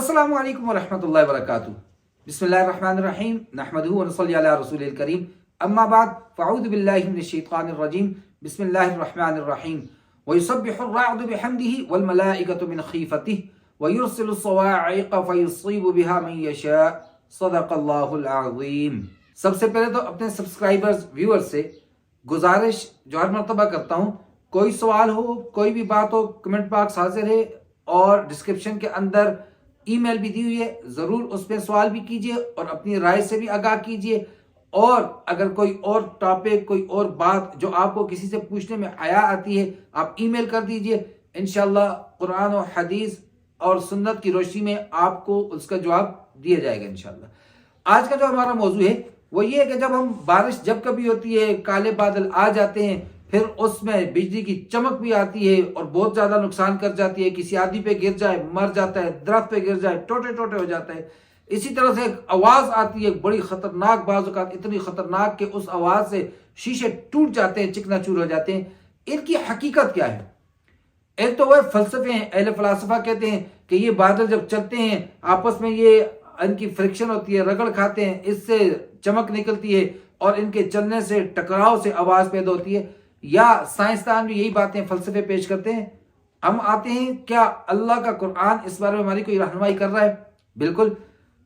अस्सलामु अलैकुम वरहमतुल्लाहि वबरकातुहू। बिस्मिल्लाहिर्रहमानिर्रहीम। नहमदुहु व नसल्ली अला रसूलिल करीम। अम्मा बाद फ़अऊज़ु बिल्लाहि मिनश शैतानिर रजीम। बिस्मिल्लाहिर्रहमानिर्रहीम। व युसब्बिहुर राअदु बिहम्दिही वल मलाइकतु मिन खीफतिही व युरसिलुस सवाइक़ फयुसीबु बिहा मन यशा। सदक़ल्लाहुल अज़ीम। सबसे पहले तो अपने सब्सक्राइबर्स व्यूअर्स से गुजारिश जो हर मर्तबा करता हूँ, कोई सवाल हो, कोई भी बात हो, कमेंट बॉक्स हाजिर है और डिस्क्रिप्शन के अंदर ईमेल भी दी हुई है, ज़रूर उस पर सवाल भी कीजिए और अपनी राय से भी आगाह कीजिए। और अगर कोई और टॉपिक, कोई और बात जो आपको किसी से पूछने में हया आती है, आप ईमेल कर दीजिए। इंशाअल्लाह कुरान और हदीस और सुन्नत की रोशनी में आपको उसका जवाब दिया जाएगा इंशाअल्लाह। आज का जो हमारा मौजू है वो ये है कि जब हम बारिश जब कभी होती है, काले बादल आ जाते हैं, फिर उसमें बिजली की चमक भी आती है और बहुत ज्यादा नुकसान कर जाती है। किसी आदमी पे गिर जाए मर जाता है, दरख्त पे गिर जाए टोटे टोटे हो जाता है। इसी तरह से एक आवाज आती है बड़ी खतरनाक, बाज़ औक़ात इतनी खतरनाक कि उस आवाज से शीशे टूट जाते हैं, चिकनाचूर हो जाते हैं। इनकी हकीकत क्या है? एक तो वह फलसफे हैं, अहले फलासफा कहते हैं कि ये बादल जब चलते हैं आपस में ये इनकी फ्रिक्शन होती है, रगड़ खाते हैं, इससे चमक निकलती है और इनके चलने से, टकराव से आवाज पैदा होती है। या साइंसदान भी यही बातें फलसफे पेश करते हैं। हम आते हैं, क्या अल्लाह का कुरान इस बारे में हमारी कोई रहनुमाई कर रहा है? बिल्कुल।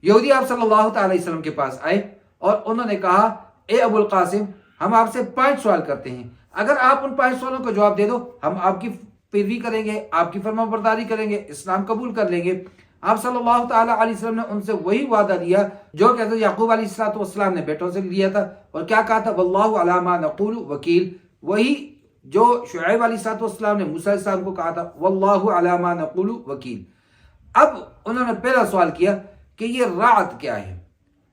यहूदी आप सल्लल्लाहु अलैहि वसल्लम के पास आए और उन्होंने कहा, ए अबुल कासिम, हम आपसे 5 सवाल करते हैं, अगर आप उन 5 सवालों का जवाब दे दो हम आपकी पैरवी करेंगे, आपकी फरमाबरदारी करेंगे, इस्लाम कबूल कर लेंगे। आप सल्लल्लाहु अलैहि वसल्लम ने उनसे वही वादा दिया जो कि हज़रत याकूब अलैहिस्सलाम ने बेटों से लिया था। और क्या कहा था? वल्लाहु अला मा नक़ूलु वकील। वही जो शुऐब अलैहिस्सलाम ने मूसा अलैहिस्सलाम को कहा था, वल्लाहु अला मा नक़ूलु वकील। अब उन्होंने पहला सवाल किया कि ये रात क्या है?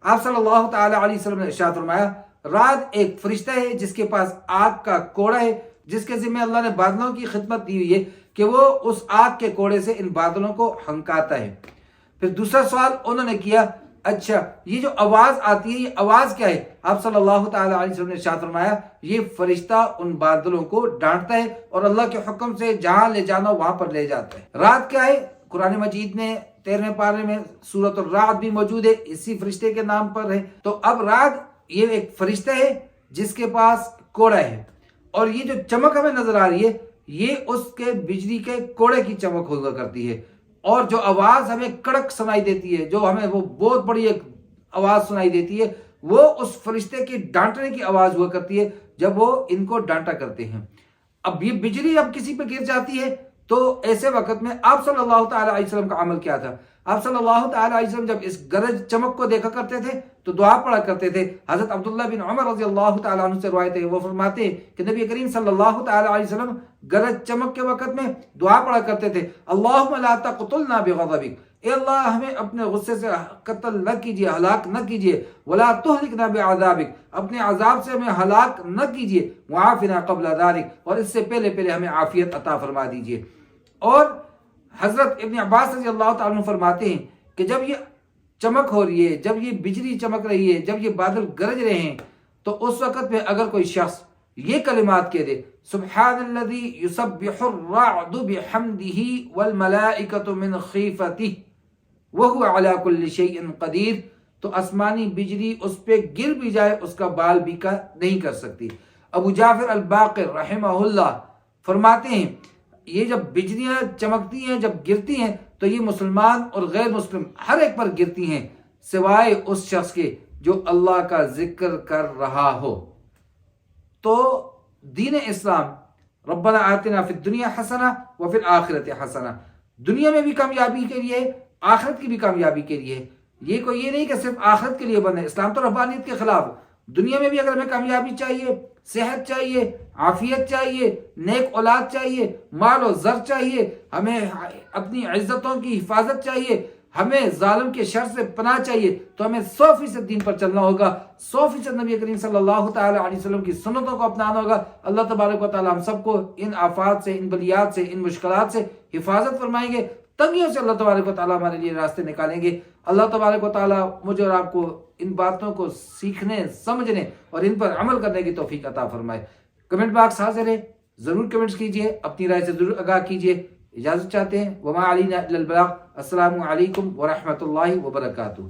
आप सल्लल्लाहु अलैहि वसल्लम ने इरशाद फरमाया, रात एक फरिश्ता है जिसके पास आग का कोड़ा है, जिसके जिम्मे अल्लाह ने बादलों की खिदमत दी हुई है कि वो उस आग के कोड़े से इन बादलों को हंकाता है। फिर दूसरा सवाल उन्होंने किया, अच्छा ये जो आवाज आती है ये आवाज क्या है? आप सल्लल्लाहु अलैहि वसल्लम ने इरशाद फरमाया, ये फरिश्ता उन बादलों को डांटता है और अल्लाह के हुक्म से जहां ले जाना वहां पर ले जाता है। रात क्या है? कुरान मजीद में 13वें पारे में सूरत रात भी मौजूद है, इसी फरिश्ते के नाम पर है। तो अब रात ये एक फरिश्ता है जिसके पास कोड़ा है और ये जो चमक हमें नजर आ रही है ये उसके बिजली के कोड़े की चमक हुआ करती है। और जो आवाज हमें कड़क सुनाई देती है, जो हमें वो बहुत बड़ी एक आवाज सुनाई देती है, वो उस फरिश्ते की डांटने की आवाज हुआ करती है जब वो इनको डांटा करते हैं। अब ये बिजली जब किसी पे गिर जाती है तो ऐसे वक्त में आप सल्लल्लाहु अलैहि वसल्लम का अमल क्या था? आप सल्लल्लाहु अलैहि वसल्लम जब इस गरज चमक को देखा करते थे तो दुआ पढ़ा करते थे। हजरत अब्दुल्लाह बिन उमर रज़ियल्लाहु तआला अन्हु से रिवायत है, वो फरमाते हैं कि नबी करीम सल्लल्लाहु अलैहि वसल्लम गरज चमक के वक्त में दुआ पढ़ा करते थे, अल्लाहुम्मा ला तक़तुलना बिग़ज़बिक, ए अल्लाह हमें अपने गुस्से से कत्ल न कीजिए, हलाक न कीजिए, वला तुहलिकना बिअज़ाबिक, अपने अजाब से हमें हलाक न कीजिए, वआफ़िना क़ब्ल ज़ालिक, और इससे पहले पहले हमें आफियत अता फरमा दीजिए। और हजरत इब्न अब्बास रज़ियल्लाहु तआला अन्हु फरमाते हैं कि जब ये चमक हो रही है, जब ये बिजली चमक रही है, जब ये बादल गरज रहे हैं, तो उस वक्त में अगर कोई शख्स ये कलिमात कह दे, सुब्हानल्लज़ी युसब्बिहुर राअदु बिहम्दिही वल मलाइकतु मिन खीफतिही व हुवा अला कुल्लि शैइन क़दीर, तो आसमानी बिजली उस पे गिर भी जाए उसका बाल भी का नहीं कर सकती। अबू जाफर अल बाक़िर रहमहुल्लाह फरमाते हैं, ये जब बिजलियां चमकती हैं, जब गिरती हैं, तो ये मुसलमान और गैर मुस्लिम हर एक पर गिरती हैं सिवाय उस शख्स के जो अल्लाह का जिक्र कर रहा हो। तो दीन इस्लाम रब्बना आतिना फिद दुनिया हसना व फिल आखिरति हसना, दुनिया में भी कामयाबी के लिए, आखिरत की भी कामयाबी के लिए। ये कोई ये नहीं कि सिर्फ आखिरत के लिए बने, इस्लाम तो रब्बानियत के खिलाफ। दुनिया में भी अगर हमें कामयाबी चाहिए, सेहत चाहिए, आफियत चाहिए, नेक औलाद चाहिए, माल और ज़र चाहिए, हमें अपनी इज्जतों की हिफाजत चाहिए, हमें जालिम के शर से पनाह चाहिए, तो हमें 100% दीन पर चलना होगा, 100% नबी करीम सल्लल्लाहु अलैहि वसल्लम की सुन्नतों को अपनाना होगा। अल्लाह तबारक व तआला हम सबको इन आफात से, इन बलियात से, इन मुश्किलात से हिफाजत फरमाएंगे। तंगियों से अल्लाह तबारक व तआला हमारे लिए रास्ते निकालेंगे। अल्लाह तबारक व तआला मुझे और आपको इन बातों को सीखने, समझने और इन पर अमल करने की तौफीक अता फरमाए। कमेंट बॉक्स हाजिर है, जरूर कमेंट्स कीजिए, अपनी राय से जरूर आगाह कीजिए। اجازت چاہتے ہیں. وما علینا الا البلاغ. السلام علیکم ورحمۃ اللہ وبرکاتہ.